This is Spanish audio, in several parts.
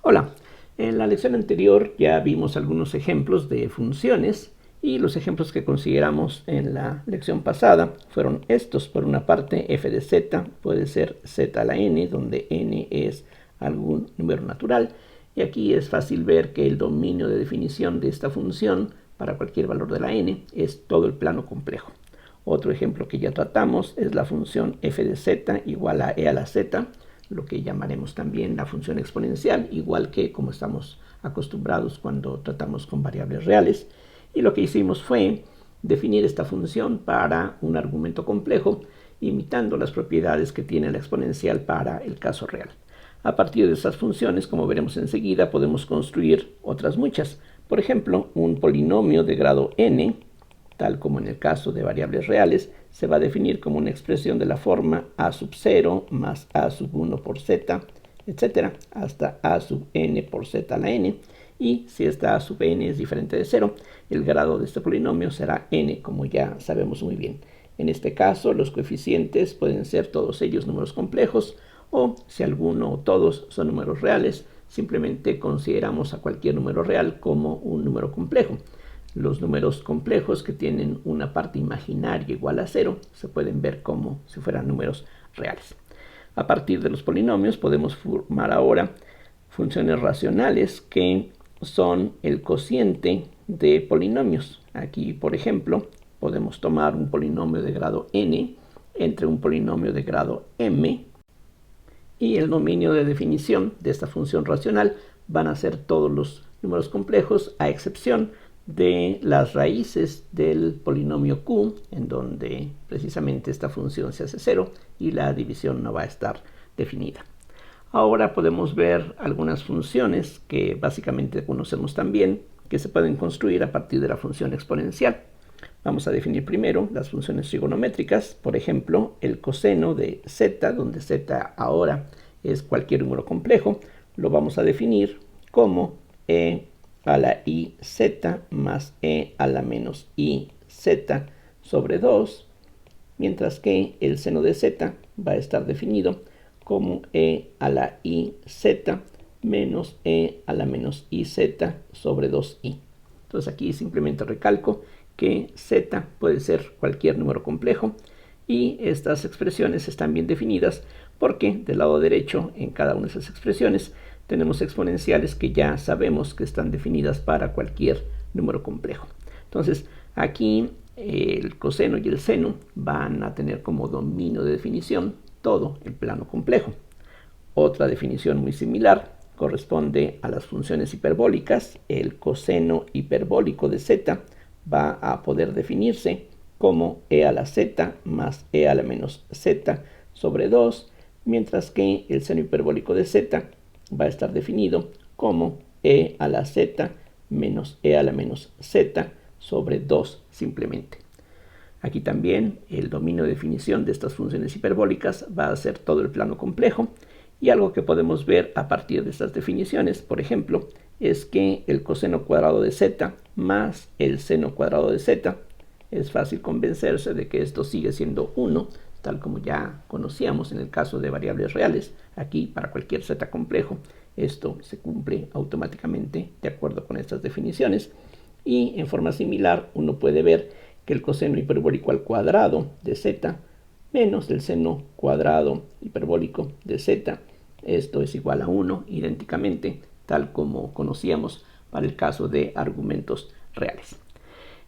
Hola, en la lección anterior ya vimos algunos ejemplos de funciones y los ejemplos que consideramos en la lección pasada fueron estos. Por una parte, f de z puede ser z a la n, donde n es algún número natural, y aquí es fácil ver que el dominio de definición de esta función para cualquier valor de la n es todo el plano complejo. Otro ejemplo que ya tratamos es la función f de z igual a e a la z, lo que llamaremos también la función exponencial, igual que como estamos acostumbrados cuando tratamos con variables reales. Y lo que hicimos fue definir esta función para un argumento complejo, imitando las propiedades que tiene la exponencial para el caso real. A partir de estas funciones, como veremos enseguida, podemos construir otras muchas. Por ejemplo, un polinomio de grado n, tal como en el caso de variables reales, se va a definir como una expresión de la forma a sub 0 más a sub 1 por z, etc., hasta a sub n por z a la n. Y si esta a sub n es diferente de 0, el grado de este polinomio será n, como ya sabemos muy bien. En este caso, los coeficientes pueden ser todos ellos números complejos, o si alguno o todos son números reales, simplemente consideramos a cualquier número real como un número complejo. Los números complejos que tienen una parte imaginaria igual a 0 se pueden ver como si fueran números reales. A partir de los polinomios podemos formar ahora funciones racionales que son el cociente de polinomios. Aquí, por ejemplo, podemos tomar un polinomio de grado n entre un polinomio de grado m, y el dominio de definición de esta función racional van a ser todos los números complejos, a excepción de las raíces del polinomio q, en donde precisamente esta función se hace 0 y la división no va a estar definida. Ahora podemos ver algunas funciones que básicamente conocemos también, que se pueden construir a partir de la función exponencial. Vamos a definir primero las funciones trigonométricas, por ejemplo, el coseno de z, donde z ahora es cualquier número complejo, lo vamos a definir como e a la i z más e a la menos i z sobre 2, mientras que el seno de z va a estar definido como e a la i z menos e a la menos i z sobre 2i. Entonces aquí simplemente recalco que z puede ser cualquier número complejo, y estas expresiones están bien definidas porque del lado derecho en cada una de esas expresiones tenemos exponenciales que ya sabemos que están definidas para cualquier número complejo. Entonces aquí el coseno y el seno van a tener como dominio de definición todo el plano complejo. Otra definición muy similar corresponde a las funciones hiperbólicas. El coseno hiperbólico de z va a poder definirse como e a la z más e a la menos z sobre 2, mientras que el seno hiperbólico de z va a estar definido como e a la z menos e a la menos z sobre 2 simplemente. Aquí también el dominio de definición de estas funciones hiperbólicas va a ser todo el plano complejo, y algo que podemos ver a partir de estas definiciones, por ejemplo, es que el coseno cuadrado de z más el seno cuadrado de z, es fácil convencerse de que esto sigue siendo 1, tal como ya conocíamos en el caso de variables reales. Aquí, para cualquier z complejo, esto se cumple automáticamente de acuerdo con estas definiciones. Y en forma similar, uno puede ver que el coseno hiperbólico al cuadrado de z menos el seno cuadrado hiperbólico de z, esto es igual a 1, idénticamente, tal como conocíamos para el caso de argumentos reales.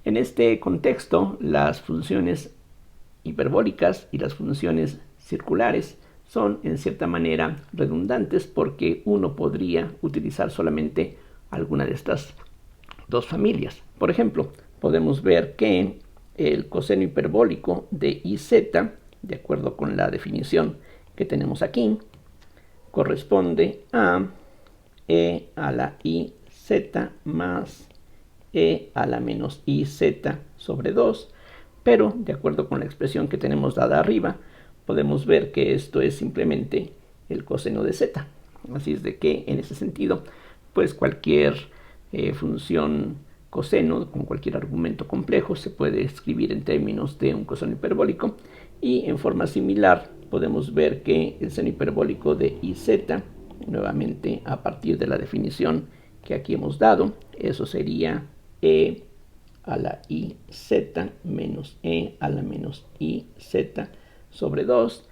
En este contexto, las funciones hiperbólicas y las funciones circulares son en cierta manera redundantes, porque uno podría utilizar solamente alguna de estas dos familias. Por ejemplo, podemos ver que el coseno hiperbólico de iz, de acuerdo con la definición que tenemos aquí, corresponde a e a la i z más e a la menos i z sobre 2, pero de acuerdo con la expresión que tenemos dada arriba, podemos ver que esto es simplemente el coseno de z. Así es de que en ese sentido, pues cualquier función coseno con cualquier argumento complejo se puede escribir en términos de un coseno hiperbólico, y en forma similar podemos ver que el seno hiperbólico de iz nuevamente a partir de la definición que aquí hemos dado. Eso sería e a la i z menos e a la menos i z sobre 2.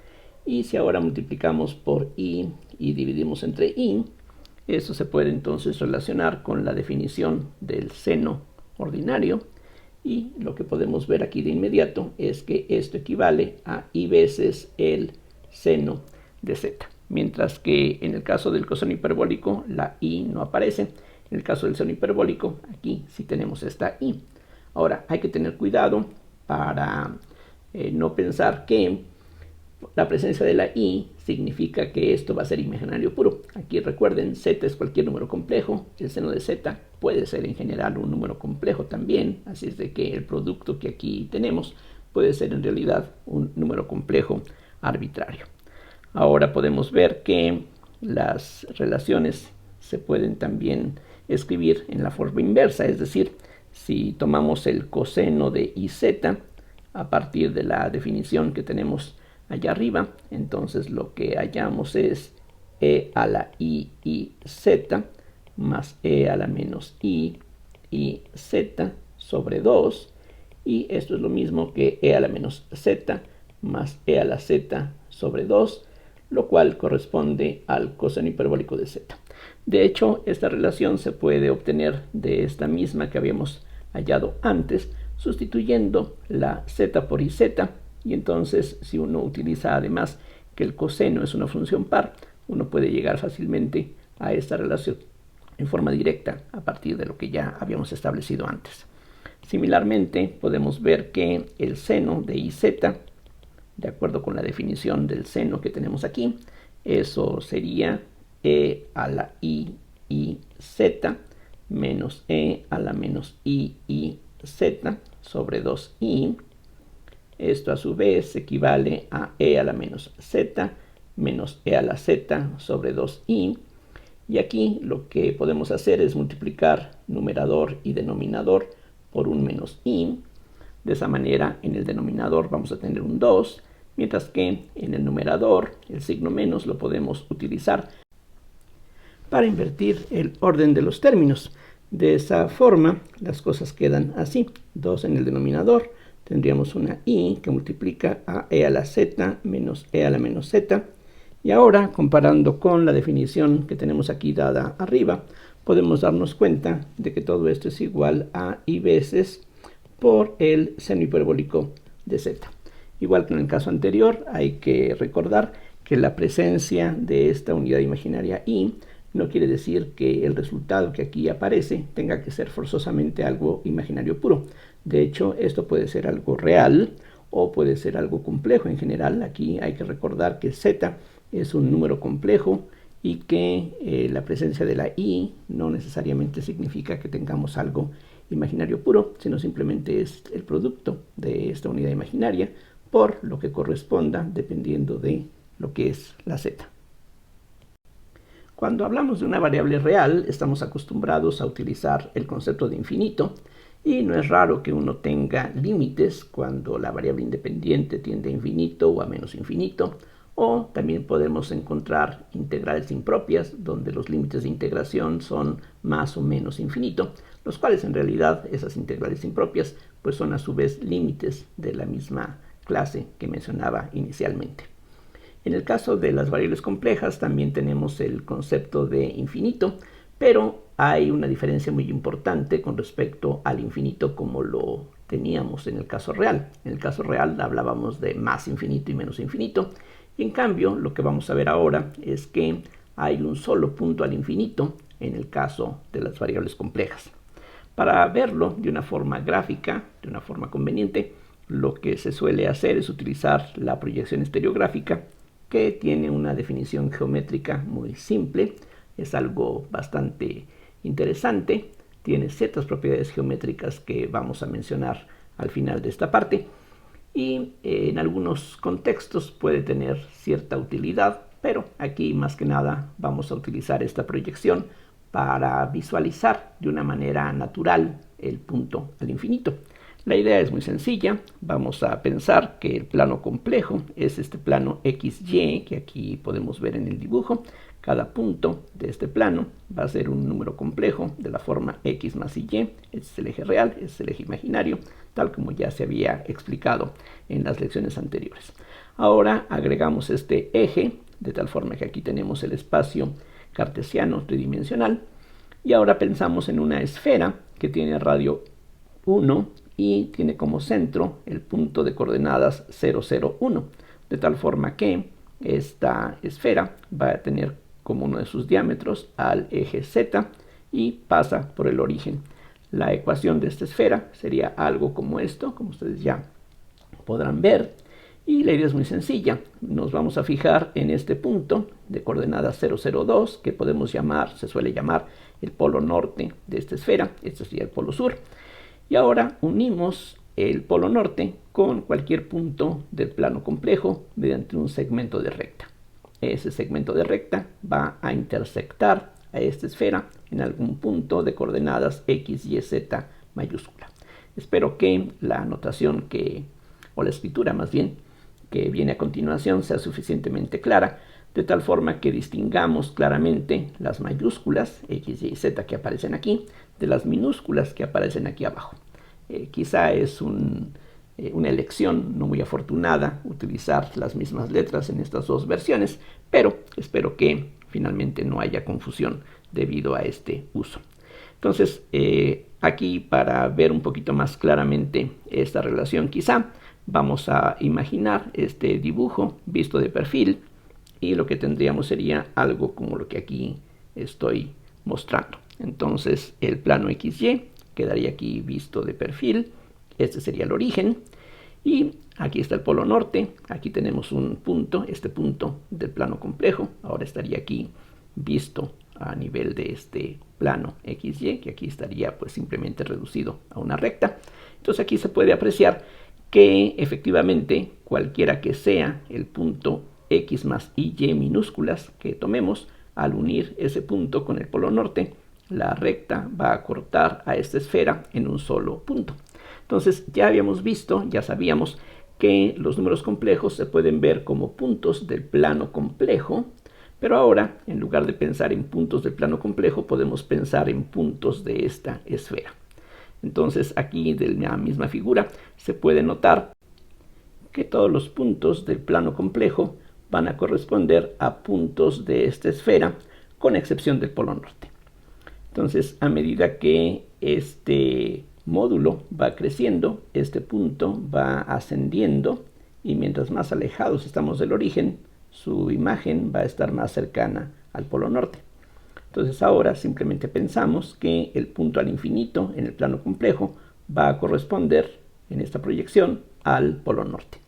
Y si ahora multiplicamos por i y dividimos entre i, eso se puede entonces relacionar con la definición del seno ordinario. Y lo que podemos ver aquí de inmediato es que esto equivale a i veces el seno de z. Mientras que en el caso del coseno hiperbólico la i no aparece. En el caso del seno hiperbólico aquí sí tenemos esta i. Ahora hay que tener cuidado para no pensar que la presencia de la i significa que esto va a ser imaginario puro. Aquí recuerden, z es cualquier número complejo. El seno de z puede ser en general un número complejo también. Así es de que el producto que aquí tenemos puede ser en realidad un número complejo arbitrario. Ahora podemos ver que las relaciones se pueden también escribir en la forma inversa. Es decir, si tomamos el coseno de iz a partir de la definición que tenemos allá arriba, entonces lo que hallamos es e a la i z más e a la menos i z sobre 2, y esto es lo mismo que e a la menos z más e a la z sobre 2, lo cual corresponde al coseno hiperbólico de z. De hecho, esta relación se puede obtener de esta misma que habíamos hallado antes, sustituyendo la z por iz, y entonces si uno utiliza además que el coseno es una función par, uno puede llegar fácilmente a esta relación en forma directa a partir de lo que ya habíamos establecido antes. Similarmente, podemos ver que el seno de iz, de acuerdo con la definición del seno que tenemos aquí, eso sería e a la i z menos e a la menos i z sobre 2i. Esto a su vez equivale a e a la menos z menos e a la z sobre 2i. Y aquí lo que podemos hacer es multiplicar numerador y denominador por un menos i. De esa manera en el denominador vamos a tener un 2, mientras que en el numerador el signo menos lo podemos utilizar para invertir el orden de los términos. De esa forma las cosas quedan así: 2 en el denominador, tendríamos una i que multiplica a e a la z menos e a la menos z. Y ahora, comparando con la definición que tenemos aquí dada arriba, podemos darnos cuenta de que todo esto es igual a i veces por el seno hiperbólico de z. Igual que en el caso anterior, hay que recordar que la presencia de esta unidad imaginaria i no quiere decir que el resultado que aquí aparece tenga que ser forzosamente algo imaginario puro. De hecho, esto puede ser algo real o puede ser algo complejo. En general, aquí hay que recordar que z es un número complejo y que la presencia de la i no necesariamente significa que tengamos algo imaginario puro, sino simplemente es el producto de esta unidad imaginaria por lo que corresponda dependiendo de lo que es la z. Cuando hablamos de una variable real, estamos acostumbrados a utilizar el concepto de infinito, y no es raro que uno tenga límites cuando la variable independiente tiende a infinito o a menos infinito, o también podemos encontrar integrales impropias, donde los límites de integración son más o menos infinito, los cuales en realidad esas integrales impropias pues son a su vez límites de la misma clase que mencionaba inicialmente. En el caso de las variables complejas también tenemos el concepto de infinito, pero hay una diferencia muy importante con respecto al infinito como lo teníamos en el caso real. En el caso real hablábamos de más infinito y menos infinito, y en cambio lo que vamos a ver ahora es que hay un solo punto al infinito en el caso de las variables complejas. Para verlo de una forma gráfica, de una forma conveniente, lo que se suele hacer es utilizar la proyección estereográfica, que tiene una definición geométrica muy simple. Es algo bastante interesante, tiene ciertas propiedades geométricas que vamos a mencionar al final de esta parte, y en algunos contextos puede tener cierta utilidad, pero aquí más que nada vamos a utilizar esta proyección para visualizar de una manera natural el punto al infinito. La idea es muy sencilla. Vamos a pensar que el plano complejo es este plano XY que aquí podemos ver en el dibujo, Cada punto de este plano va a ser un número complejo de la forma x más y. Este es el eje real, este es el eje imaginario, tal como ya se había explicado en las lecciones anteriores. Ahora agregamos este eje, de tal forma que aquí tenemos el espacio cartesiano tridimensional. Y ahora pensamos en una esfera que tiene radio 1 y tiene como centro el punto de coordenadas 0, 0, 1. De tal forma que esta esfera va a tener como uno de sus diámetros al eje Z y pasa por el origen. La ecuación de esta esfera sería algo como esto, como ustedes ya podrán ver. Y la idea es muy sencilla. Nos vamos a fijar en este punto de coordenadas 0, 0, 2, que podemos llamar, se suele llamar el polo norte de esta esfera. Este sería el polo sur. Y ahora unimos el polo norte con cualquier punto del plano complejo mediante un segmento de recta. Ese segmento de recta va a intersectar a esta esfera en algún punto de coordenadas x, y, z mayúscula. Espero que la notación o la escritura más bien, que viene a continuación sea suficientemente clara, de tal forma que distingamos claramente las mayúsculas x, y, z que aparecen aquí de las minúsculas que aparecen aquí abajo. Quizá es una elección no muy afortunada utilizar las mismas letras en estas dos versiones, pero espero que finalmente no haya confusión debido a este uso. Entonces, aquí para ver un poquito más claramente esta relación, quizá vamos a imaginar este dibujo visto de perfil, y lo que tendríamos sería algo como lo que aquí estoy mostrando. Entonces el plano XY quedaría aquí visto de perfil. Este sería el origen. Y aquí está el polo norte. Aquí tenemos un punto, este punto del plano complejo. Ahora estaría aquí visto a nivel de este plano XY, que aquí estaría pues simplemente reducido a una recta. Entonces aquí se puede apreciar que efectivamente cualquiera que sea el punto x más y minúsculas que tomemos, al unir ese punto con el polo norte, la recta va a cortar a esta esfera en un solo punto. Entonces ya habíamos visto, ya sabíamos que los números complejos se pueden ver como puntos del plano complejo, pero ahora en lugar de pensar en puntos del plano complejo podemos pensar en puntos de esta esfera. Entonces aquí de la misma figura se puede notar que todos los puntos del plano complejo van a corresponder a puntos de esta esfera, con excepción del polo norte. Entonces, a medida que este módulo va creciendo, este punto va ascendiendo, y mientras más alejados estamos del origen, su imagen va a estar más cercana al polo norte. Entonces ahora simplemente pensamos que el punto al infinito en el plano complejo va a corresponder en esta proyección al polo norte.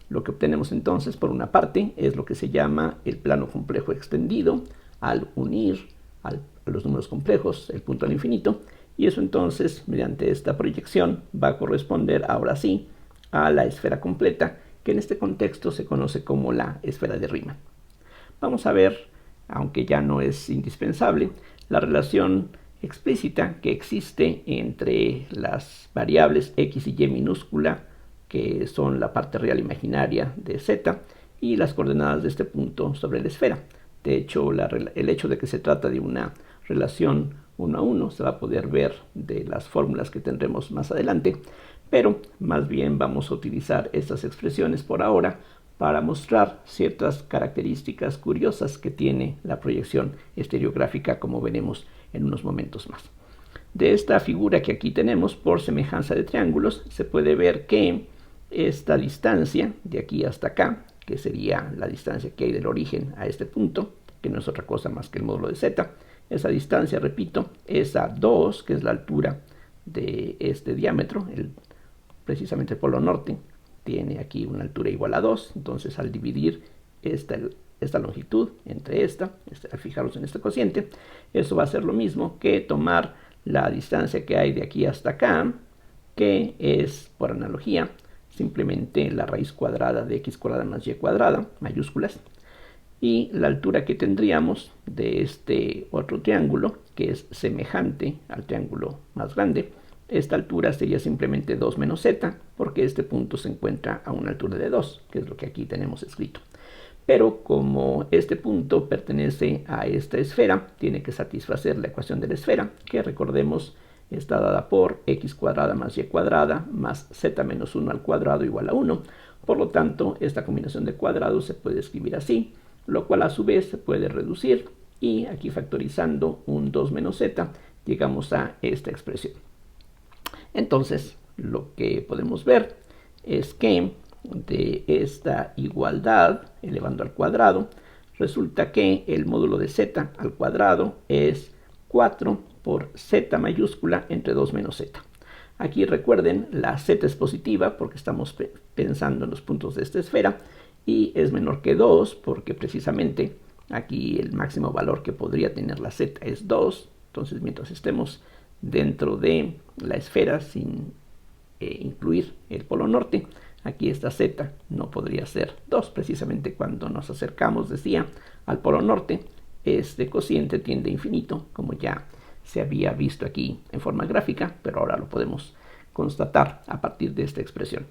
Lo que obtenemos entonces por una parte es lo que se llama el plano complejo extendido al unir a los números complejos el punto al infinito, y eso entonces mediante esta proyección va a corresponder ahora sí a la esfera completa, que en este contexto se conoce como la esfera de Riemann. Vamos a ver, aunque ya no es indispensable, la relación explícita que existe entre las variables x y y minúscula, que son la parte real imaginaria de z, y las coordenadas de este punto sobre la esfera. De hecho, el hecho de que se trata de una relación 1 a 1 se va a poder ver de las fórmulas que tendremos más adelante, pero más bien vamos a utilizar estas expresiones por ahora para mostrar ciertas características curiosas que tiene la proyección estereográfica, como veremos en unos momentos más. De esta figura que aquí tenemos, por semejanza de triángulos, se puede ver que esta distancia de aquí hasta acá, que sería la distancia que hay del origen a este punto, que no es otra cosa más que el módulo de z, esa distancia, repito, es a 2, que es la altura de este diámetro, precisamente el polo norte tiene aquí una altura igual a 2, entonces al dividir esta longitud entre al fijarnos en este cociente, eso va a ser lo mismo que tomar la distancia que hay de aquí hasta acá, que es, por analogía, simplemente la raíz cuadrada de x cuadrada más y cuadrada, mayúsculas, y la altura que tendríamos de este otro triángulo, que es semejante al triángulo más grande. Esta altura sería simplemente 2 menos z, porque este punto se encuentra a una altura de 2, que es lo que aquí tenemos escrito. pero como este punto pertenece a esta esfera, tiene que satisfacer la ecuación de la esfera, que recordemos está dada por x cuadrada más y cuadrada más z menos 1 al cuadrado igual a 1. Por lo tanto, esta combinación de cuadrados se puede escribir así, lo cual a su vez se puede reducir, y aquí factorizando un 2 menos z, llegamos a esta expresión. Entonces, lo que podemos ver es que de esta igualdad, elevando al cuadrado, resulta que el módulo de z al cuadrado es 4 por z mayúscula entre 2 menos z. Aquí recuerden, la z es positiva porque estamos pensando en los puntos de esta esfera, y es menor que 2 porque precisamente aquí el máximo valor que podría tener la z es 2. Entonces, mientras estemos dentro de la esfera sin incluir el polo norte, aquí esta z no podría ser 2. Precisamente cuando nos acercamos, decía, al polo norte, este cociente tiende a infinito, como ya se había visto aquí en forma gráfica, pero ahora lo podemos constatar a partir de esta expresión.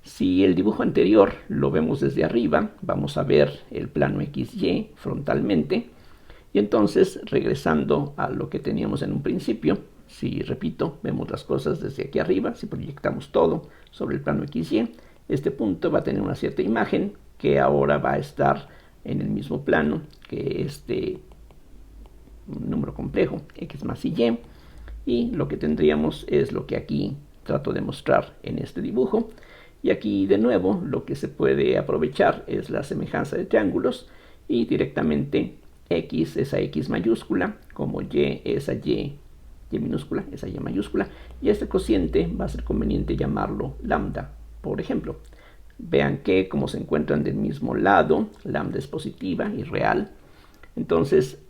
Si el dibujo anterior lo vemos desde arriba, vamos a ver el plano XY frontalmente, y entonces, regresando a lo que teníamos en un principio, si repito, vemos las cosas desde aquí arriba, si proyectamos todo sobre el plano XY, este punto va a tener una cierta imagen que ahora va a estar en el mismo plano que este número complejo, x más y, y lo que tendríamos es lo que aquí trato de mostrar en este dibujo. Y aquí de nuevo lo que se puede aprovechar es la semejanza de triángulos, y directamente x es a x mayúscula, como y es a y minúscula, es a y mayúscula, y este cociente va a ser conveniente llamarlo lambda, por ejemplo. Vean que como se encuentran del mismo lado, lambda es positiva y real, entonces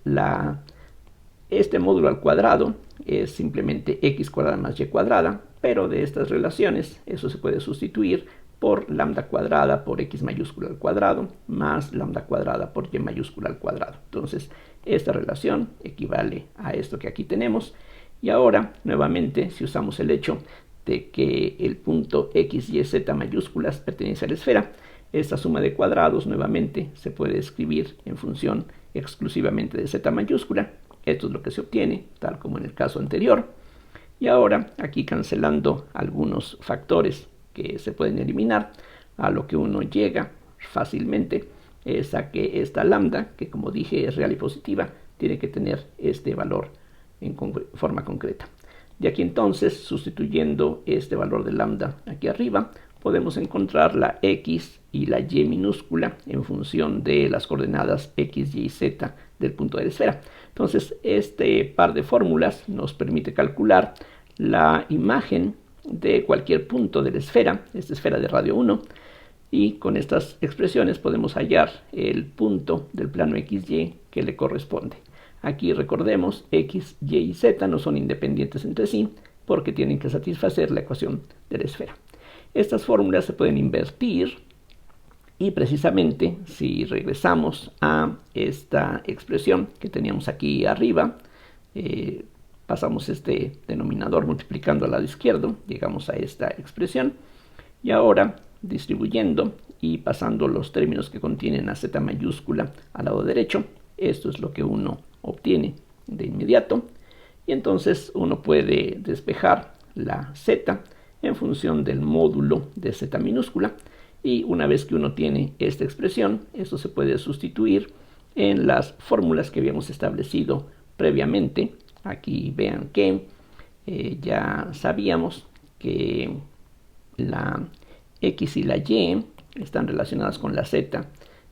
este módulo al cuadrado es simplemente x cuadrada más y cuadrada, pero de estas relaciones eso se puede sustituir por lambda cuadrada por x mayúscula al cuadrado más lambda cuadrada por y mayúscula al cuadrado. Entonces esta relación equivale a esto que aquí tenemos. Y ahora, nuevamente, si usamos el hecho de que el punto x, y, z mayúsculas pertenece a la esfera, esta suma de cuadrados nuevamente se puede escribir en función exclusivamente de z mayúscula. Esto es lo que se obtiene, tal como en el caso anterior. Y ahora, aquí cancelando algunos factores que se pueden eliminar, a lo que uno llega fácilmente es a que esta lambda, que como dije es real y positiva, tiene que tener este valor en forma concreta. De aquí entonces, sustituyendo este valor de lambda aquí arriba, podemos encontrar la x y la y minúscula en función de las coordenadas x, y, z del punto de la esfera. Entonces, este par de fórmulas nos permite calcular la imagen de cualquier punto de la esfera, esta esfera de radio 1, y con estas expresiones podemos hallar el punto del plano XY que le corresponde. Aquí recordemos, x, y y z no son independientes entre sí porque tienen que satisfacer la ecuación de la esfera. Estas fórmulas se pueden invertir, y precisamente si regresamos a esta expresión que teníamos aquí arriba, pasamos este denominador multiplicando al lado izquierdo, llegamos a esta expresión, y ahora distribuyendo y pasando los términos que contienen la z mayúscula al lado derecho, esto es lo que uno obtiene de inmediato, y entonces uno puede despejar la z en función del módulo de z minúscula, y una vez que uno tiene esta expresión, eso se puede sustituir en las fórmulas que habíamos establecido previamente. Aquí vean que ya sabíamos que la x y la y están relacionadas con la z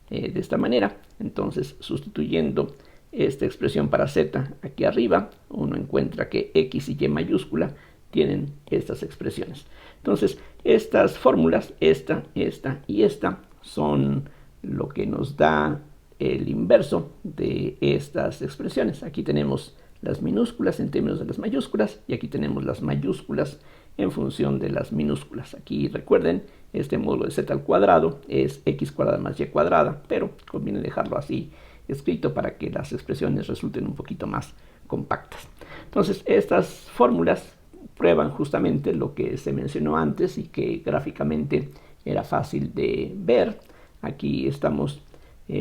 de esta manera. Entonces, sustituyendo esta expresión para z aquí arriba, uno encuentra que x y y mayúscula tienen estas expresiones. Entonces, estas fórmulas, esta y esta, son lo que nos da el inverso de estas expresiones. Aquí tenemos las minúsculas en términos de las mayúsculas, y aquí tenemos las mayúsculas en función de las minúsculas. Aquí recuerden, este módulo de z al cuadrado es x cuadrada más y cuadrada, pero conviene dejarlo así escrito para que las expresiones resulten un poquito más compactas. Entonces, estas fórmulas prueban justamente lo que se mencionó antes y que gráficamente era fácil de ver. Aquí estamos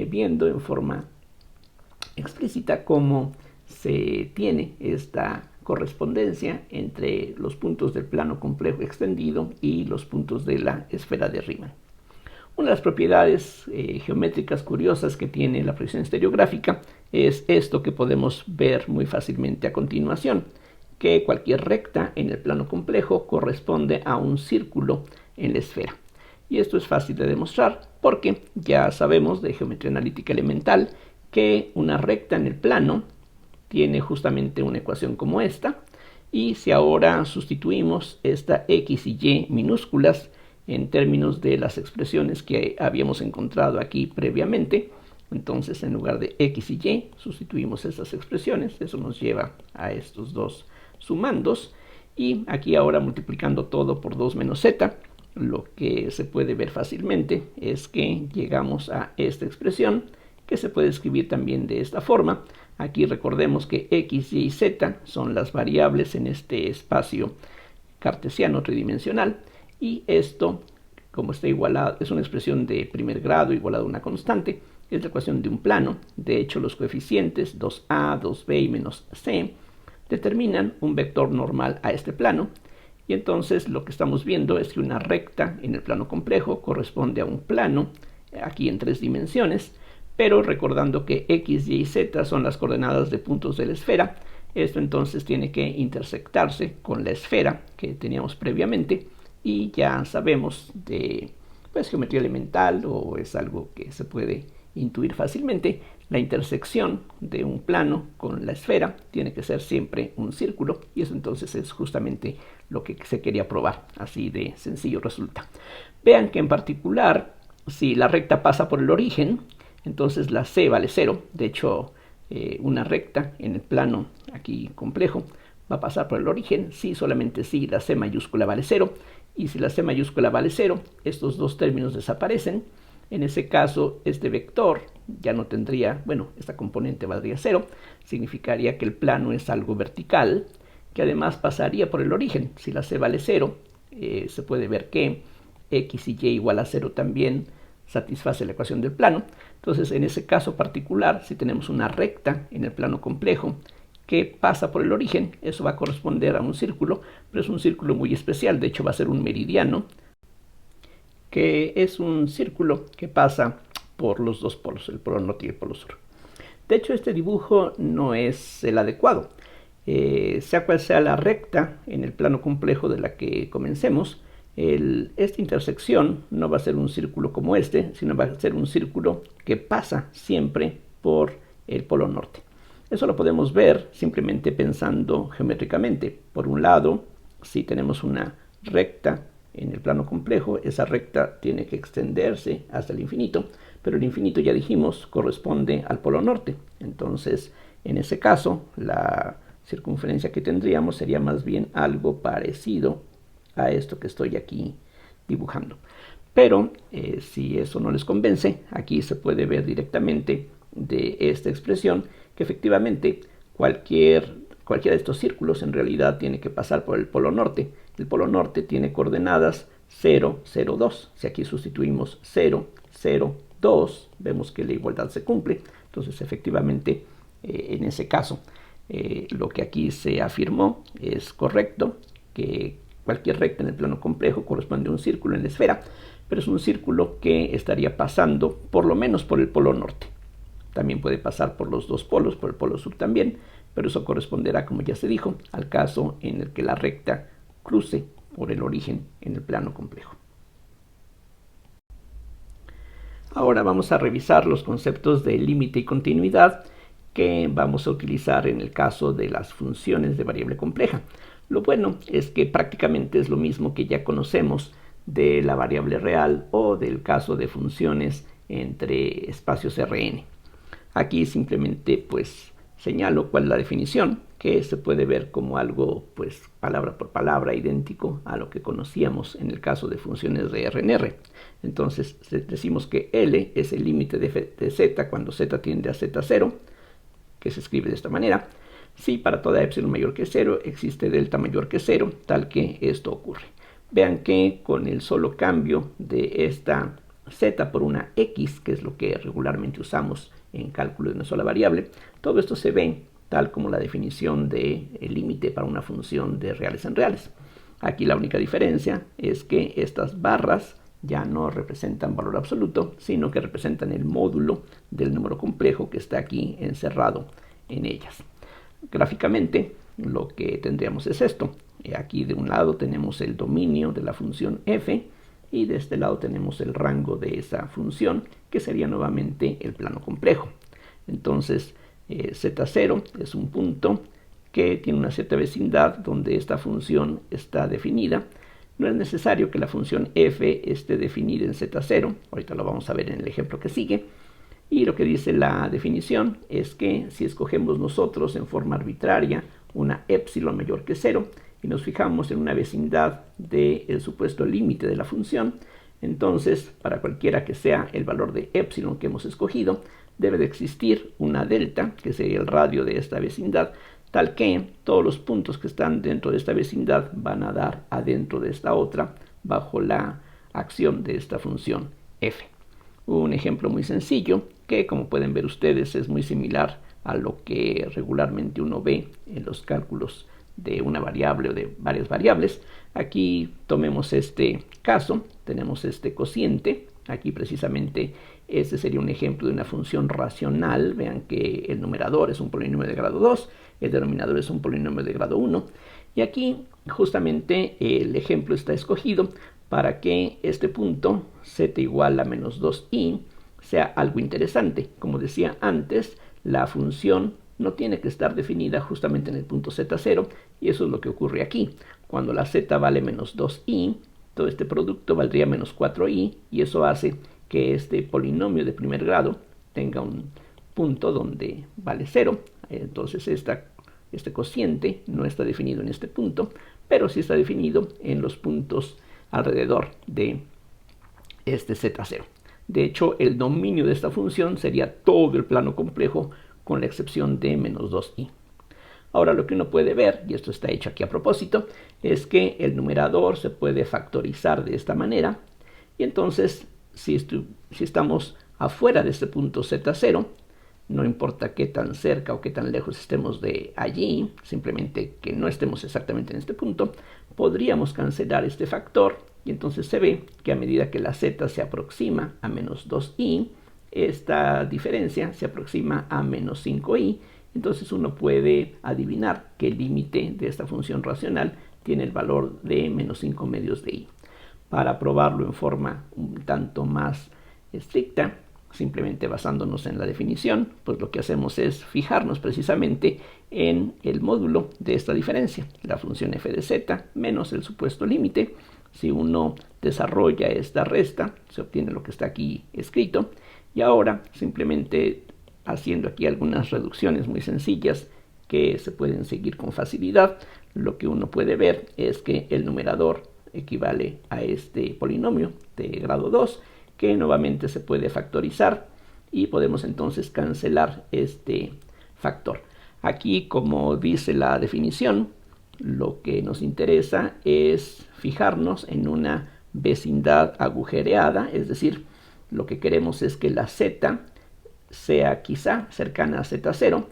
viendo en forma explícita cómo se tiene esta correspondencia entre los puntos del plano complejo extendido y los puntos de la esfera de Riemann. Una de las propiedades geométricas curiosas que tiene la proyección estereográfica es esto que podemos ver muy fácilmente a continuación, que cualquier recta en el plano complejo corresponde a un círculo en la esfera. Y esto es fácil de demostrar porque ya sabemos de geometría analítica elemental que una recta en el plano tiene justamente una ecuación como esta, y si ahora sustituimos esta x y y minúsculas en términos de las expresiones que habíamos encontrado aquí previamente, entonces en lugar de x y y sustituimos esas expresiones, eso nos lleva a estos dos sumandos, y aquí ahora multiplicando todo por 2 menos z, lo que se puede ver fácilmente es que llegamos a esta expresión, que se puede escribir también de esta forma. Aquí recordemos que x, y z son las variables en este espacio cartesiano tridimensional, y esto, como está igualado, es una expresión de primer grado igualado a una constante, es la ecuación de un plano. De hecho, los coeficientes 2a, 2b y menos c determinan un vector normal a este plano, y entonces lo que estamos viendo es que una recta en el plano complejo corresponde a un plano, aquí en 3 dimensiones, pero recordando que x, y z son las coordenadas de puntos de la esfera, esto entonces tiene que intersectarse con la esfera que teníamos previamente, y ya sabemos de geometría elemental, o es algo que se puede intuir fácilmente, la intersección de un plano con la esfera tiene que ser siempre un círculo, y eso entonces es justamente lo que se quería probar, así de sencillo resulta. Vean que en particular, si la recta pasa por el origen, entonces la c vale 0, de hecho una recta en el plano aquí complejo va a pasar por el origen, si solamente si la c mayúscula vale 0, y si la c mayúscula vale 0, estos dos términos desaparecen. En ese caso, este vector ya no tendría, esta componente valdría 0, significaría que el plano es algo vertical, que además pasaría por el origen. Si la c vale 0, se puede ver que x y y igual a 0 también satisface la ecuación del plano. Entonces, en ese caso particular, si tenemos una recta en el plano complejo que pasa por el origen, eso va a corresponder a un círculo, pero es un círculo muy especial. De hecho, va a ser un meridiano, que es un círculo que pasa por los dos polos, el polo norte y el polo sur. De hecho, este dibujo no es el adecuado. Sea cual sea la recta en el plano complejo de la que comencemos, esta intersección no va a ser un círculo como este, sino va a ser un círculo que pasa siempre por el polo norte. Eso lo podemos ver simplemente pensando geométricamente. Por un lado, si tenemos una recta en el plano complejo, esa recta tiene que extenderse hasta el infinito, pero el infinito, ya dijimos, corresponde al polo norte. Entonces, en ese caso, la circunferencia que tendríamos sería más bien algo parecido a esto que estoy aquí dibujando. Pero si eso no les convence, aquí se puede ver directamente de esta expresión que efectivamente cualquiera de estos círculos en realidad tiene que pasar por el polo norte. El polo norte tiene coordenadas 0, 0, 2. Si aquí sustituimos 0, 0, 2, vemos que la igualdad se cumple. Entonces, efectivamente, en ese caso, lo que aquí se afirmó es correcto, que cualquier recta en el plano complejo corresponde a un círculo en la esfera, pero es un círculo que estaría pasando por lo menos por el polo norte. También puede pasar por los dos polos, por el polo sur también, pero eso corresponderá, como ya se dijo, al caso en el que la recta cruce por el origen en el plano complejo. Ahora vamos a revisar los conceptos de límite y continuidad que vamos a utilizar en el caso de las funciones de variable compleja. Lo bueno es que prácticamente es lo mismo que ya conocemos de la variable real o del caso de funciones entre espacios Rn. Aquí simplemente señalo cuál es la definición, que se puede ver como algo palabra por palabra idéntico a lo que conocíamos en el caso de funciones de Rn. Entonces decimos que L es el límite de z cuando z tiende a z0, que se escribe de esta manera. Si para toda epsilon mayor que 0 existe delta mayor que 0, tal que esto ocurre. Vean que con el solo cambio de esta z por una x, que es lo que regularmente usamos en cálculo de una sola variable, todo esto se ve tal como la definición del límite para una función de reales en reales. Aquí la única diferencia es que estas barras ya no representan valor absoluto, sino que representan el módulo del número complejo que está aquí encerrado en ellas. Gráficamente, lo que tendríamos es esto. Aquí de un lado tenemos el dominio de la función f, y de este lado tenemos el rango de esa función, que sería nuevamente el plano complejo. Entonces, z0 es un punto que tiene una cierta vecindad donde esta función está definida. No es necesario que la función f esté definida en z0, ahorita lo vamos a ver en el ejemplo que sigue. Y lo que dice la definición es que si escogemos nosotros en forma arbitraria una epsilon mayor que 0 y nos fijamos en una vecindad del supuesto límite de la función, entonces para cualquiera que sea el valor de epsilon que hemos escogido, debe de existir una delta, que sería el radio de esta vecindad, tal que todos los puntos que están dentro de esta vecindad van a dar adentro de esta otra bajo la acción de esta función f. Un ejemplo muy sencillo que, como pueden ver ustedes, es muy similar a lo que regularmente uno ve en los cálculos de una variable o de varias variables. Aquí tomemos este caso, tenemos este cociente, aquí precisamente este sería un ejemplo de una función racional. Vean que el numerador es un polinomio de grado 2, el denominador es un polinomio de grado 1, y aquí justamente el ejemplo está escogido para que este punto z igual a menos 2i sea algo interesante. Como decía antes, la función no tiene que estar definida justamente en el punto z0, y eso es lo que ocurre aquí. Cuando la z vale menos 2i, todo este producto valdría menos 4i, y eso hace que este polinomio de primer grado tenga un punto donde vale 0. Entonces este cociente no está definido en este punto, pero sí está definido en los puntos alrededor de este z0. De hecho, el dominio de esta función sería todo el plano complejo con la excepción de menos 2i. Ahora lo que uno puede ver, y esto está hecho aquí a propósito, es que el numerador se puede factorizar de esta manera, y entonces si estamos afuera de este punto z0, no importa qué tan cerca o qué tan lejos estemos de allí, simplemente que no estemos exactamente en este punto, podríamos cancelar este factor, y entonces se ve que a medida que la z se aproxima a menos 2i, esta diferencia se aproxima a menos 5i, entonces uno puede adivinar que el límite de esta función racional tiene el valor de menos 5 medios de i. Para probarlo en forma un tanto más estricta, simplemente basándonos en la definición, pues lo que hacemos es fijarnos precisamente en el módulo de esta diferencia, la función f de z menos el supuesto límite. Si uno desarrolla esta resta, se obtiene lo que está aquí escrito, y ahora simplemente haciendo aquí algunas reducciones muy sencillas que se pueden seguir con facilidad, lo que uno puede ver es que el numerador equivale a este polinomio de grado 2, que nuevamente se puede factorizar, y podemos entonces cancelar este factor. Aquí, como dice la definición, lo que nos interesa es fijarnos en una vecindad agujereada, es decir, lo que queremos es que la z sea quizá cercana a z0,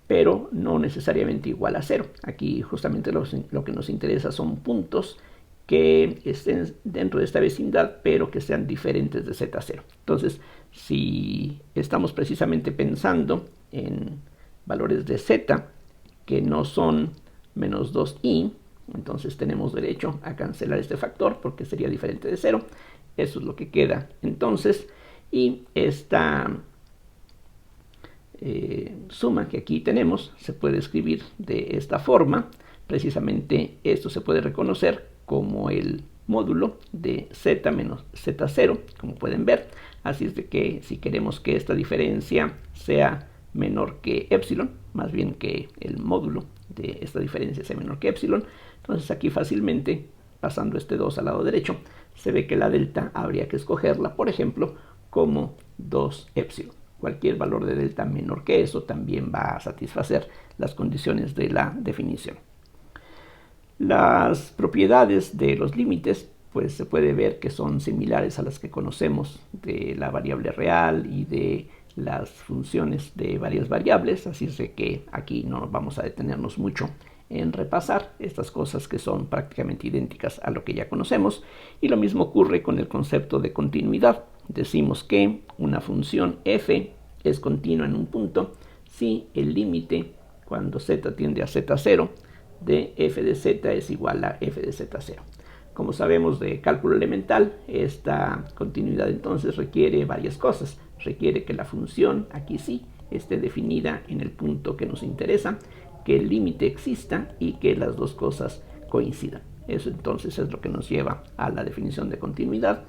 pero no necesariamente igual a 0. Aquí justamente lo que nos interesa son puntos que estén dentro de esta vecindad, pero que sean diferentes de z0. Entonces, si estamos precisamente pensando en valores de z que no son menos 2i, entonces tenemos derecho a cancelar este factor porque sería diferente de 0. Eso es lo que queda entonces, y esta suma que aquí tenemos se puede escribir de esta forma. Precisamente esto se puede reconocer como el módulo de z menos z0, como pueden ver. Así es de que si queremos que esta diferencia sea menor que epsilon, más bien que el módulo de esta diferencia sea menor que epsilon, entonces aquí fácilmente, pasando este 2 al lado derecho, se ve que la delta habría que escogerla, por ejemplo, como 2 epsilon. Cualquier valor de delta menor que eso también va a satisfacer las condiciones de la definición. Las propiedades de los límites pues se puede ver que son similares a las que conocemos de la variable real y de las funciones de varias variables, así es de que aquí no vamos a detenernos mucho en repasar estas cosas que son prácticamente idénticas a lo que ya conocemos. Y lo mismo ocurre con el concepto de continuidad. Decimos que una función f es continua en un punto si el límite cuando z tiende a z0 de f de z es igual a f de z0. Como sabemos de cálculo elemental, esta continuidad entonces requiere varias cosas. Requiere que la función, aquí sí, esté definida en el punto que nos interesa, que el límite exista y que las dos cosas coincidan. Eso entonces es lo que nos lleva a la definición de continuidad.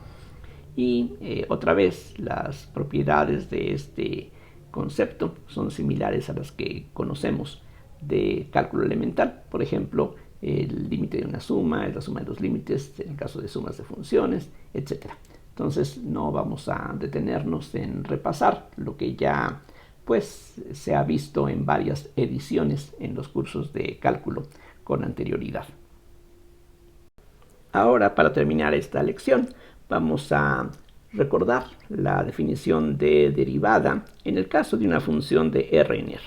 Y otra vez, las propiedades de este concepto son similares a las que conocemos de cálculo elemental. Por ejemplo, el límite de una suma, la suma de los límites en el caso de sumas de funciones, etc. Entonces no vamos a detenernos en repasar lo que ya pues se ha visto en varias ediciones en los cursos de cálculo con anterioridad. Ahora, para terminar esta lección, vamos a recordar la definición de derivada en el caso de una función de R en R.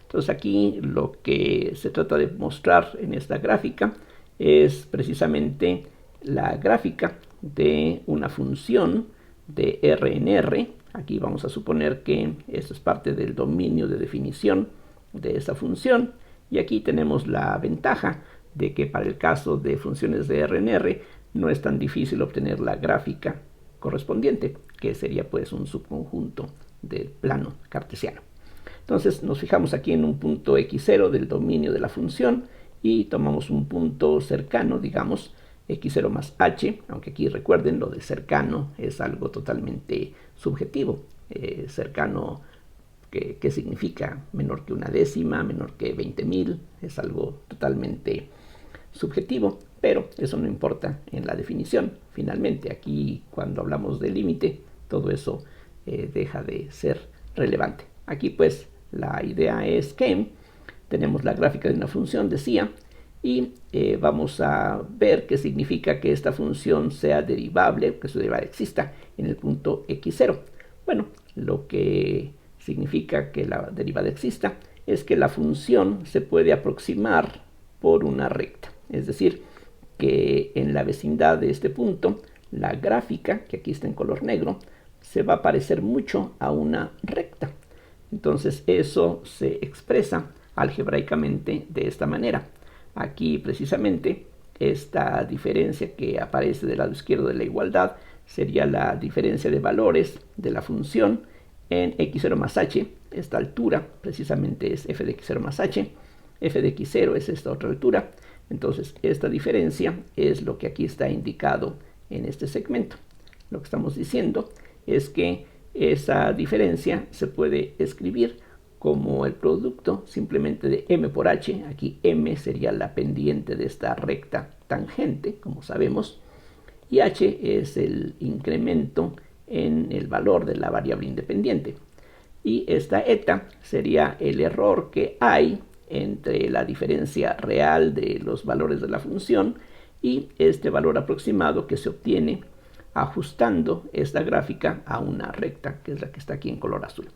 Entonces aquí lo que se trata de mostrar en esta gráfica es precisamente la gráfica de una función de R en R. Aquí vamos a suponer que esto es parte del dominio de definición de esa función. Y aquí tenemos la ventaja de que para el caso de funciones de R en R no es tan difícil obtener la gráfica correspondiente, que sería pues un subconjunto del plano cartesiano. Entonces nos fijamos aquí en un punto x0 del dominio de la función y tomamos un punto cercano, digamos, x0 más h, aunque aquí recuerden lo de cercano es algo totalmente subjetivo. Cercano, ¿qué significa? Menor que una décima, menor que 20.000, es algo totalmente subjetivo, pero eso no importa en la definición. Finalmente, aquí cuando hablamos de límite, todo eso deja de ser relevante. Aquí pues la idea es que tenemos la gráfica de una función, decía, y vamos a ver qué significa que esta función sea derivable, que su derivada exista en el punto x0. Bueno, lo que significa que la derivada exista es que la función se puede aproximar por una recta. Es decir, que en la vecindad de este punto, la gráfica, que aquí está en color negro, se va a parecer mucho a una recta. Entonces eso se expresa algebraicamente de esta manera. Aquí precisamente esta diferencia que aparece del lado izquierdo de la igualdad sería la diferencia de valores de la función en x0 más h. Esta altura precisamente es f de x0 más h. F de x0 es esta otra altura. Entonces esta diferencia es lo que aquí está indicado en este segmento. Lo que estamos diciendo es que esa diferencia se puede escribir como el producto simplemente de m por h. Aquí m sería la pendiente de esta recta tangente, como sabemos, y h es el incremento en el valor de la variable independiente. Y esta eta sería el error que hay entre la diferencia real de los valores de la función y este valor aproximado que se obtiene ajustando esta gráfica a una recta, que es la que está aquí en color azul.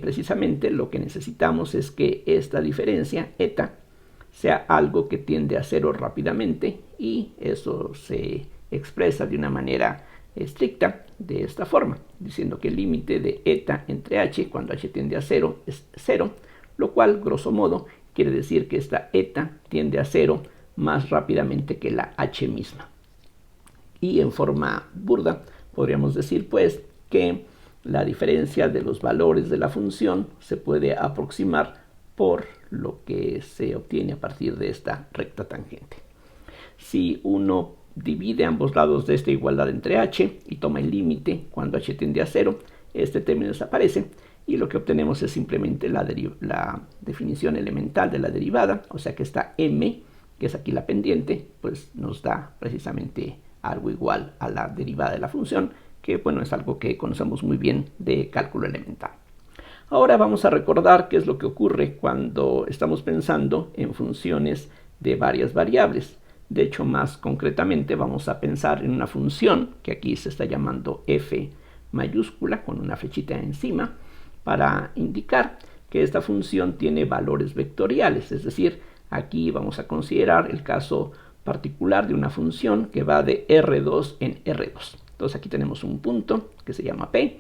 Precisamente lo que necesitamos es que esta diferencia, eta, sea algo que tiende a cero rápidamente, y eso se expresa de una manera estricta de esta forma, diciendo que el límite de eta entre h, cuando h tiende a cero, es cero, lo cual, grosso modo, quiere decir que esta eta tiende a cero más rápidamente que la h misma. Y en forma burda, podríamos decir pues que la diferencia de los valores de la función se puede aproximar por lo que se obtiene a partir de esta recta tangente. Si uno divide ambos lados de esta igualdad entre h y toma el límite cuando h tiende a cero, este término desaparece y lo que obtenemos es simplemente la definición elemental de la derivada, o sea que esta m, que es aquí la pendiente, pues nos da precisamente algo igual a la derivada de la función, que bueno, es algo que conocemos muy bien de cálculo elemental. Ahora vamos a recordar qué es lo que ocurre cuando estamos pensando en funciones de varias variables. De hecho, más concretamente vamos a pensar en una función que aquí se está llamando f mayúscula con una flechita encima para indicar que esta función tiene valores vectoriales, es decir, aquí vamos a considerar el caso particular de una función que va de R2 en R2. Entonces aquí tenemos un punto que se llama P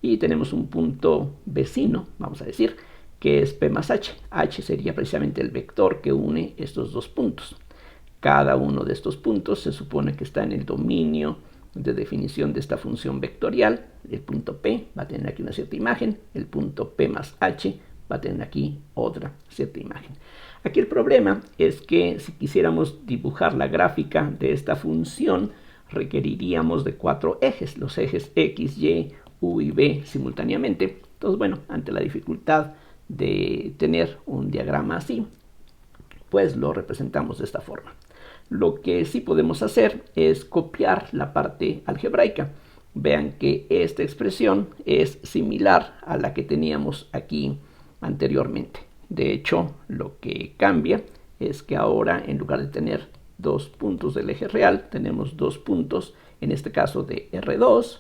y tenemos un punto vecino, vamos a decir, que es P más H. H sería precisamente el vector que une estos dos puntos. Cada uno de estos puntos se supone que está en el dominio de definición de esta función vectorial. El punto P va a tener aquí una cierta imagen, el punto P más H va a tener aquí otra cierta imagen. Aquí el problema es que si quisiéramos dibujar la gráfica de esta función, requeriríamos de 4 ejes, los ejes X, Y, U y V simultáneamente. Entonces, bueno, ante la dificultad de tener un diagrama así, pues lo representamos de esta forma. Lo que sí podemos hacer es copiar la parte algebraica. Vean que esta expresión es similar a la que teníamos aquí anteriormente. De hecho, lo que cambia es que ahora, en lugar de tener 2 puntos del eje real, tenemos 2 puntos, en este caso de R2,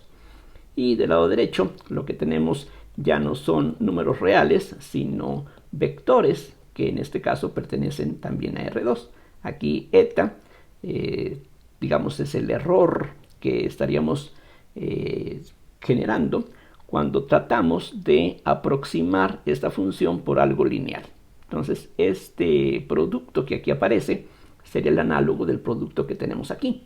y del lado derecho lo que tenemos ya no son números reales, sino vectores, que en este caso pertenecen también a R2. Aquí eta, digamos, es el error que estaríamos generando cuando tratamos de aproximar esta función por algo lineal. Entonces, este producto que aquí aparece sería el análogo del producto que tenemos aquí.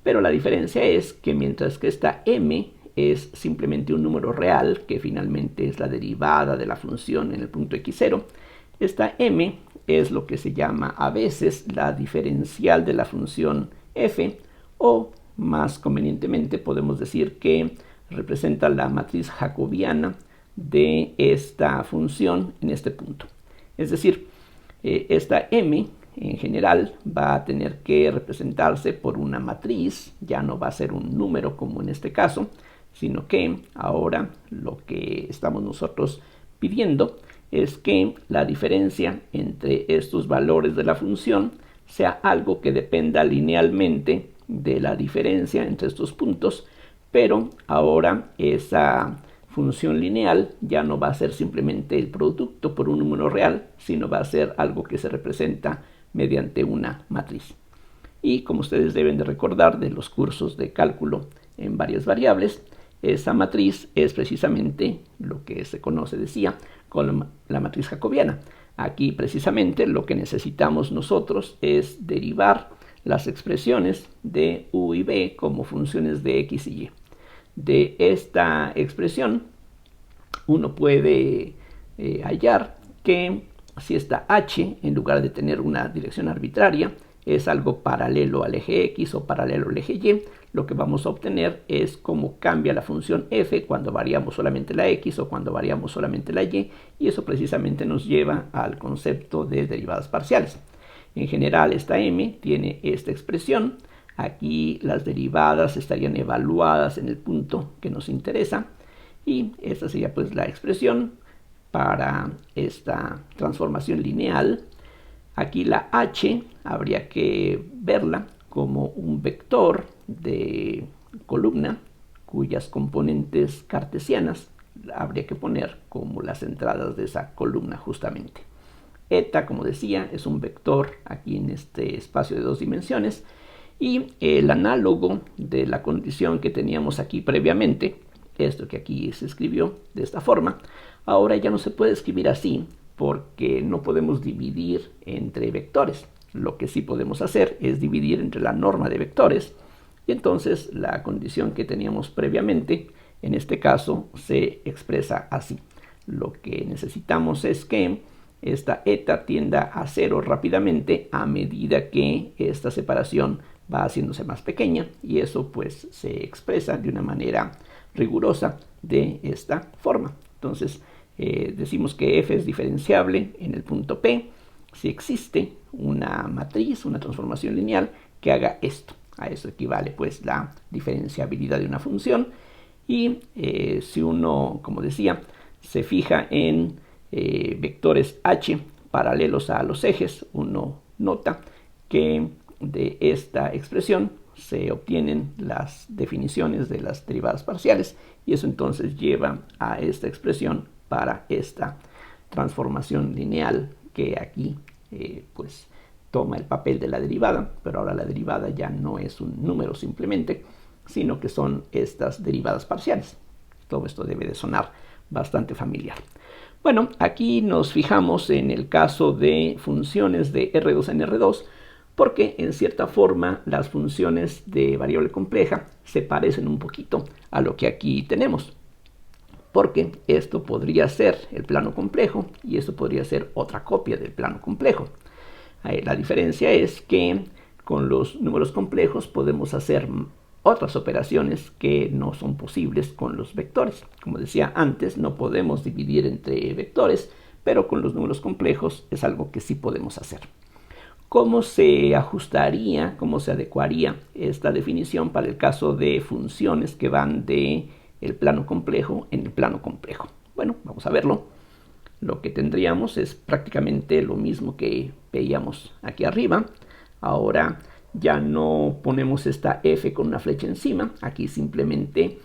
Pero la diferencia es que mientras que esta m es simplemente un número real, que finalmente es la derivada de la función en el punto x0, esta m es lo que se llama a veces la diferencial de la función f, o más convenientemente podemos decir que representa la matriz jacobiana de esta función en este punto. Es decir, esta m en general va a tener que representarse por una matriz, ya no va a ser un número como en este caso, sino que ahora lo que estamos nosotros pidiendo es que la diferencia entre estos valores de la función sea algo que dependa linealmente de la diferencia entre estos puntos, pero ahora esa función lineal ya no va a ser simplemente el producto por un número real, sino va a ser algo que se representa mediante una matriz. Y como ustedes deben de recordar de los cursos de cálculo en varias variables, esa matriz es precisamente lo que se conoce, decía, con la matriz jacobiana. Aquí precisamente lo que necesitamos nosotros es derivar las expresiones de u y b como funciones de x y y. De esta expresión uno puede hallar que si esta h, en lugar de tener una dirección arbitraria, es algo paralelo al eje x o paralelo al eje y, lo que vamos a obtener es cómo cambia la función f cuando variamos solamente la x o cuando variamos solamente la y eso precisamente nos lleva al concepto de derivadas parciales. En general, esta m tiene esta expresión. Aquí las derivadas estarían evaluadas en el punto que nos interesa y esta sería pues la expresión para esta transformación lineal. Aquí la h habría que verla como un vector de columna cuyas componentes cartesianas habría que poner como las entradas de esa columna justamente. Eta, como decía, es un vector aquí en este espacio de 2 dimensiones y el análogo de la condición que teníamos aquí previamente, esto que aquí se escribió de esta forma, ahora ya no se puede escribir así porque no podemos dividir entre vectores. Lo que sí podemos hacer es dividir entre la norma de vectores y entonces la condición que teníamos previamente en este caso se expresa así. Lo que necesitamos es que esta eta tienda a 0 rápidamente a medida que esta separación va haciéndose más pequeña y eso pues se expresa de una manera rigurosa de esta forma. Entonces decimos que f es diferenciable en el punto P si existe una matriz, una transformación lineal que haga esto. A eso equivale pues la diferenciabilidad de una función y si uno, como decía, se fija en vectores h paralelos a los ejes, uno nota que de esta expresión se obtienen las definiciones de las derivadas parciales y eso entonces lleva a esta expresión para esta transformación lineal que aquí pues toma el papel de la derivada, pero ahora la derivada ya no es un número simplemente, sino que son estas derivadas parciales. Todo esto debe de sonar bastante familiar. Bueno, aquí nos fijamos en el caso de funciones de R2 en R2, porque en cierta forma las funciones de variable compleja se parecen un poquito a lo que aquí tenemos. Porque esto podría ser el plano complejo y esto podría ser otra copia del plano complejo. La diferencia es que con los números complejos podemos hacer otras operaciones que no son posibles con los vectores. Como decía antes, no podemos dividir entre vectores, pero con los números complejos es algo que sí podemos hacer. ¿Cómo se ajustaría, cómo se adecuaría esta definición para el caso de funciones que van de el plano complejo en el plano complejo? Bueno, vamos a verlo. Lo que tendríamos es prácticamente lo mismo que veíamos aquí arriba. Ahora ya no ponemos esta f con una flecha encima. Aquí simplemente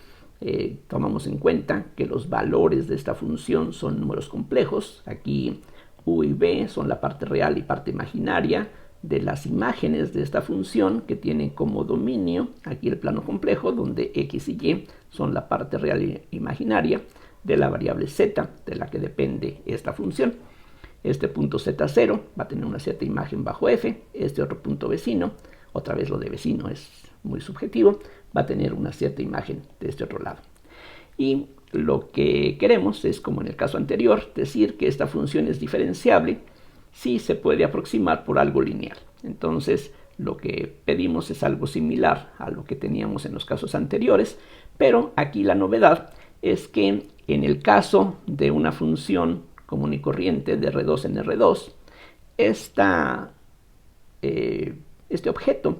tomamos en cuenta que los valores de esta función son números complejos. Aquí u y b son la parte real y parte imaginaria de las imágenes de esta función que tiene como dominio aquí el plano complejo, donde x y y son la parte real e imaginaria de la variable z de la que depende esta función. Este punto z0 va a tener una cierta imagen bajo f, este otro punto vecino, otra vez lo de vecino es muy subjetivo, va a tener una cierta imagen de este otro lado. Y lo que queremos es, como en el caso anterior, decir que esta función es diferenciable si se puede aproximar por algo lineal. Entonces, lo que pedimos es algo similar a lo que teníamos en los casos anteriores, pero aquí la novedad es que en el caso de una función común y corriente de R2 en R2, este objeto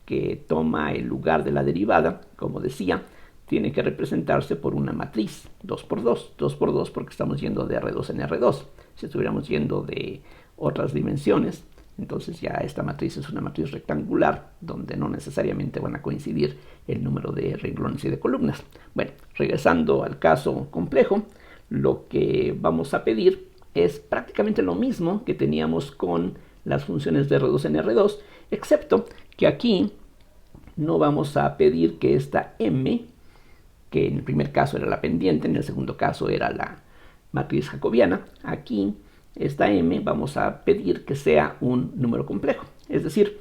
que toma el lugar de la derivada, como decía, tiene que representarse por una matriz 2×2, 2×2 porque estamos yendo de R2 en R2. Si estuviéramos yendo de otras dimensiones, entonces ya esta matriz es una matriz rectangular donde no necesariamente van a coincidir el número de renglones y de columnas. Bueno, regresando al caso complejo, lo que vamos a pedir es prácticamente lo mismo que teníamos con las funciones de R2 en R2, excepto que aquí no vamos a pedir que esta m, que en el primer caso era la pendiente, en el segundo caso era la matriz jacobiana, aquí esta m vamos a pedir que sea un número complejo. Es decir,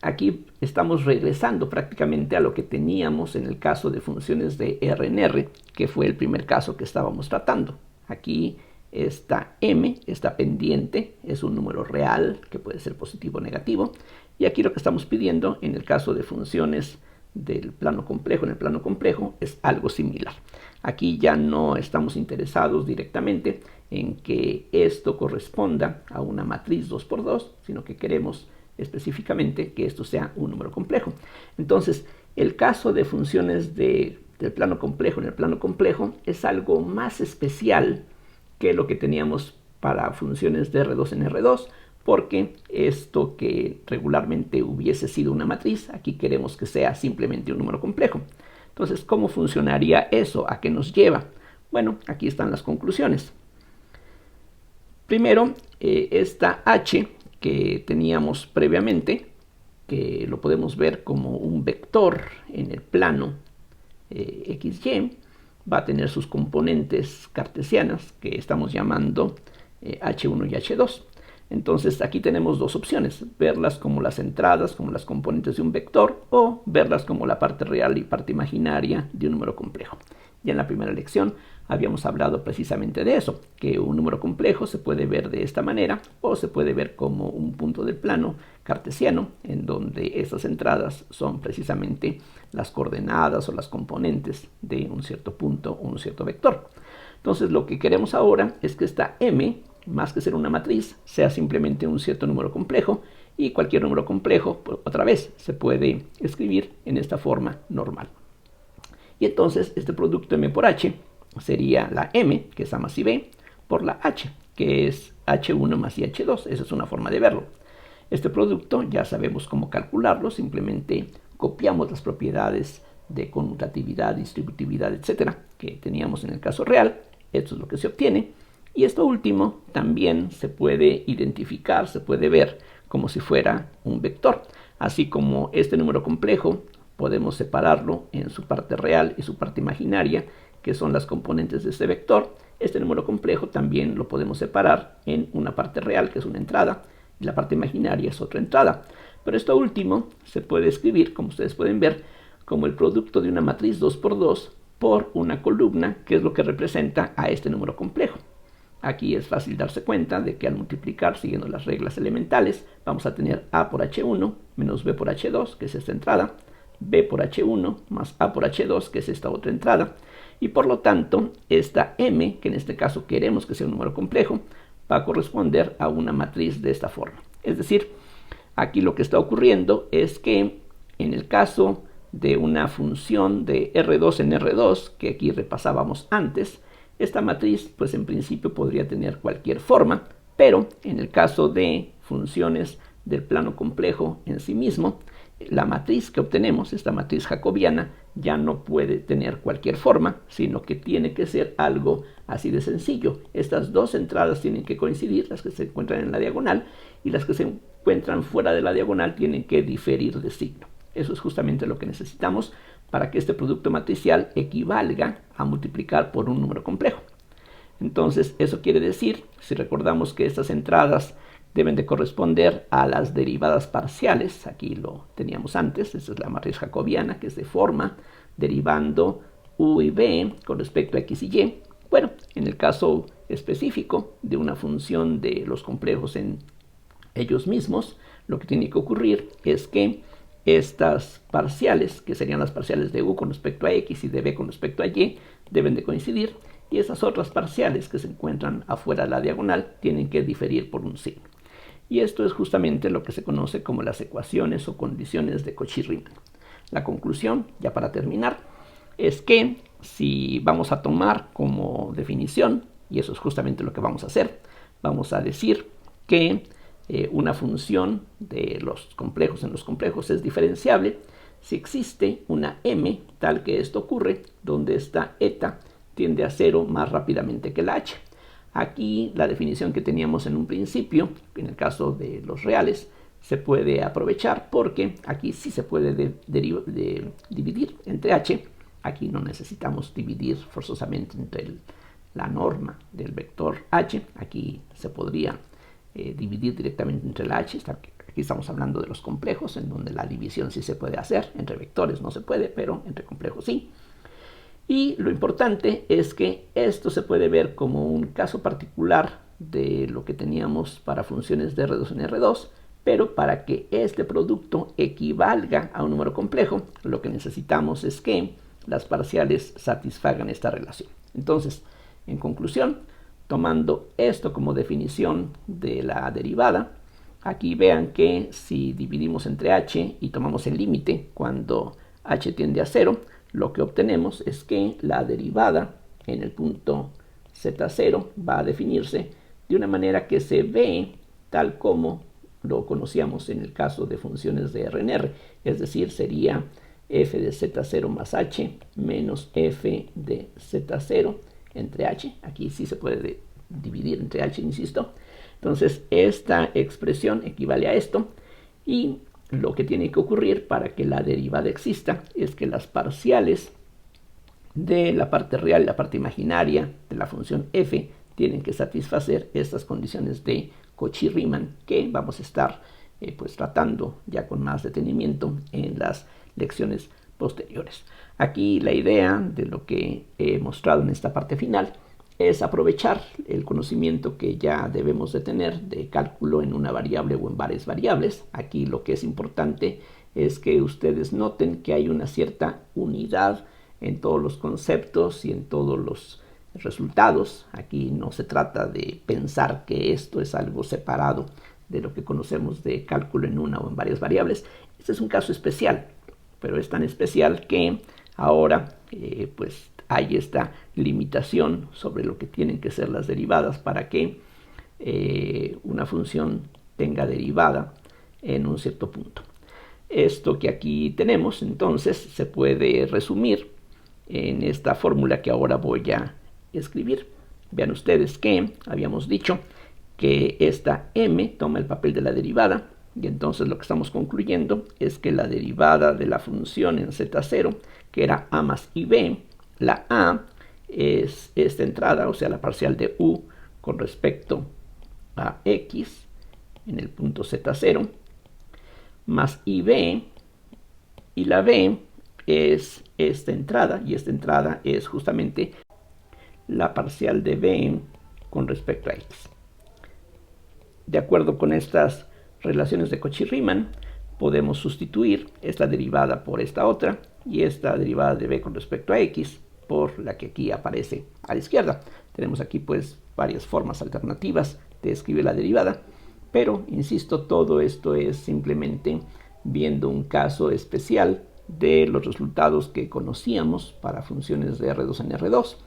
aquí estamos regresando prácticamente a lo que teníamos en el caso de funciones de R en R, que fue el primer caso que estábamos tratando. Aquí esta m, esta pendiente, es un número real que puede ser positivo o negativo. Y aquí lo que estamos pidiendo en el caso de funciones del plano complejo, en el plano complejo, es algo similar. Aquí ya no estamos interesados directamente en que esto corresponda a una matriz 2×2, sino que queremos específicamente que esto sea un número complejo. Entonces, el caso de funciones del plano complejo en el plano complejo es algo más especial que lo que teníamos para funciones de R2 en R2, porque esto que regularmente hubiese sido una matriz, aquí queremos que sea simplemente un número complejo. Entonces, ¿cómo funcionaría eso? ¿A qué nos lleva? Bueno, aquí están las conclusiones. Primero, esta h que teníamos previamente, que lo podemos ver como un vector en el plano xy, va a tener sus componentes cartesianas que estamos llamando h1 y h2. Entonces aquí tenemos dos opciones, verlas como las entradas, como las componentes de un vector, o verlas como la parte real y parte imaginaria de un número complejo. Ya en la primera lección habíamos hablado precisamente de eso, que un número complejo se puede ver de esta manera o se puede ver como un punto del plano cartesiano, en donde esas entradas son precisamente las coordenadas o las componentes de un cierto punto o un cierto vector. Entonces lo que queremos ahora es que esta m, más que ser una matriz, sea simplemente un cierto número complejo, y cualquier número complejo, otra vez, se puede escribir en esta forma normal. Y entonces este producto m por h sería la m, que es a más i b, por la h, que es h1 más i h2. Esa es una forma de verlo. Este producto ya sabemos cómo calcularlo, simplemente copiamos las propiedades de conmutatividad, distributividad, etcétera, que teníamos en el caso real. Esto es lo que se obtiene. Y esto último también se puede identificar, se puede ver como si fuera un vector. Así como este número complejo podemos separarlo en su parte real y su parte imaginaria, que son las componentes de este vector. Este número complejo también lo podemos separar en una parte real, que es una entrada, y la parte imaginaria es otra entrada. Pero esto último se puede escribir, como ustedes pueden ver, como el producto de una matriz 2 por 2 por una columna, que es lo que representa a este número complejo. Aquí es fácil darse cuenta de que al multiplicar siguiendo las reglas elementales, vamos a tener A por H1 menos B por H2, que es esta entrada, B por H1 más A por H2, que es esta otra entrada, y por lo tanto esta M, que en este caso queremos que sea un número complejo, va a corresponder a una matriz de esta forma. Es decir, aquí lo que está ocurriendo es que en el caso de una función de R2 en R2, que aquí repasábamos antes, esta matriz pues en principio podría tener cualquier forma, pero en el caso de funciones del plano complejo en sí mismo, la matriz que obtenemos, esta matriz jacobiana, ya no puede tener cualquier forma, sino que tiene que ser algo así de sencillo. Estas dos entradas tienen que coincidir, las que se encuentran en la diagonal, y las que se encuentran fuera de la diagonal tienen que diferir de signo. Eso es justamente lo que necesitamos para que este producto matricial equivalga a multiplicar por un número complejo. Entonces, eso quiere decir, si recordamos que estas entradas deben de corresponder a las derivadas parciales, aquí lo teníamos antes, esta es la matriz jacobiana, que es de forma derivando u y b con respecto a x y y. Bueno, en el caso específico de una función de los complejos en ellos mismos, lo que tiene que ocurrir es que estas parciales, que serían las parciales de u con respecto a x y de b con respecto a y, deben de coincidir, y esas otras parciales que se encuentran afuera de la diagonal tienen que diferir por un signo. Y esto es justamente lo que se conoce como las ecuaciones o condiciones de Cauchy-Riemann. La conclusión, ya para terminar, es que si vamos a tomar como definición, y eso es justamente lo que vamos a hacer, vamos a decir que una función de los complejos en los complejos es diferenciable si existe una m tal que esto ocurre, donde esta eta tiende a 0 más rápidamente que la h. Aquí la definición que teníamos en un principio, en el caso de los reales, se puede aprovechar porque aquí sí se puede dividir entre h. Aquí no necesitamos dividir forzosamente entre la norma del vector h. Aquí se podría dividir directamente entre la h. Aquí estamos hablando de los complejos, en donde la división sí se puede hacer. Entre vectores no se puede, pero entre complejos sí. Y lo importante es que esto se puede ver como un caso particular de lo que teníamos para funciones de R2 en R2, pero para que este producto equivalga a un número complejo, lo que necesitamos es que las parciales satisfagan esta relación. Entonces, en conclusión, tomando esto como definición de la derivada, aquí vean que si dividimos entre h y tomamos el límite cuando h tiende a 0, lo que obtenemos es que la derivada en el punto z0 va a definirse de una manera que se ve tal como lo conocíamos en el caso de funciones de RNR, es decir, sería f de z0 más h menos f de z0 entre h. Aquí sí se puede dividir entre h, insisto. Entonces, esta expresión equivale a esto, y lo que tiene que ocurrir para que la derivada exista es que las parciales de la parte real y la parte imaginaria de la función f tienen que satisfacer estas condiciones de Cauchy-Riemann que vamos a estar pues tratando ya con más detenimiento en las lecciones posteriores. Aquí la idea de lo que he mostrado en esta parte final es aprovechar el conocimiento que ya debemos de tener de cálculo en una variable o en varias variables. Aquí lo que es importante es que ustedes noten que hay una cierta unidad en todos los conceptos y en todos los resultados. Aquí no se trata de pensar que esto es algo separado de lo que conocemos de cálculo en una o en varias variables. Este es un caso especial, pero es tan especial que ahora pues hay esta limitación sobre lo que tienen que ser las derivadas para que una función tenga derivada en un cierto punto. Esto que aquí tenemos entonces se puede resumir en esta fórmula que ahora voy a escribir. Vean ustedes que habíamos dicho que esta m toma el papel de la derivada, y entonces lo que estamos concluyendo es que la derivada de la función en z0, que era a más ib, la a es esta entrada, o sea, la parcial de u con respecto a x en el punto z0, más ib, y la b es esta entrada, y esta entrada es justamente la parcial de b con respecto a x. De acuerdo con estas relaciones de Cauchy-Riemann, podemos sustituir esta derivada por esta otra, y esta derivada de b con respecto a x por la que aquí aparece a la izquierda. Tenemos aquí pues varias formas alternativas de escribir la derivada, pero insisto, todo esto es simplemente viendo un caso especial de los resultados que conocíamos para funciones de R2 en R2.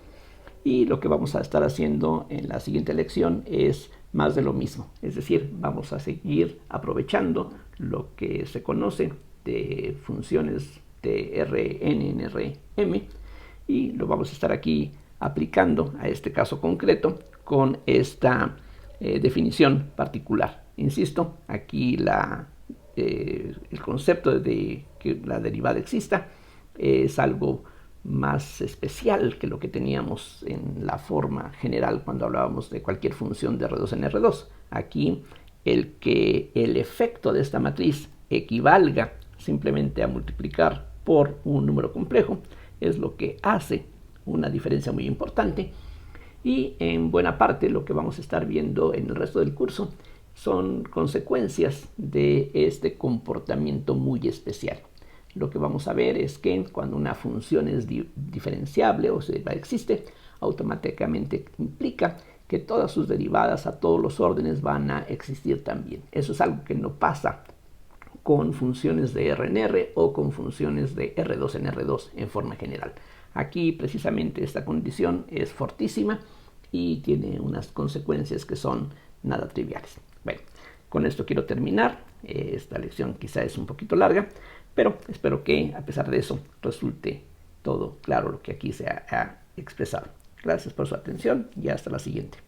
Y lo que vamos a estar haciendo en la siguiente lección es más de lo mismo. Es decir, vamos a seguir aprovechando lo que se conoce de funciones de Rn en Rm, y lo vamos a estar aquí aplicando a este caso concreto con esta definición particular. Insisto, aquí el concepto de que la derivada exista es algo más especial que lo que teníamos en la forma general cuando hablábamos de cualquier función de R2 en R2. Aquí el que el efecto de esta matriz equivalga simplemente a multiplicar por un número complejo es lo que hace una diferencia muy importante, y en buena parte lo que vamos a estar viendo en el resto del curso son consecuencias de este comportamiento muy especial. Lo que vamos a ver es que cuando una función es diferenciable o existe, automáticamente implica que todas sus derivadas a todos los órdenes van a existir también. Eso es algo que no pasa con funciones de R en R o con funciones de R2 en R2 en forma general. Aquí precisamente esta condición es fortísima y tiene unas consecuencias que son nada triviales. Bueno, con esto quiero terminar. Esta lección quizá es un poquito larga, pero espero que a pesar de eso resulte todo claro lo que aquí se ha expresado. Gracias por su atención y hasta la siguiente.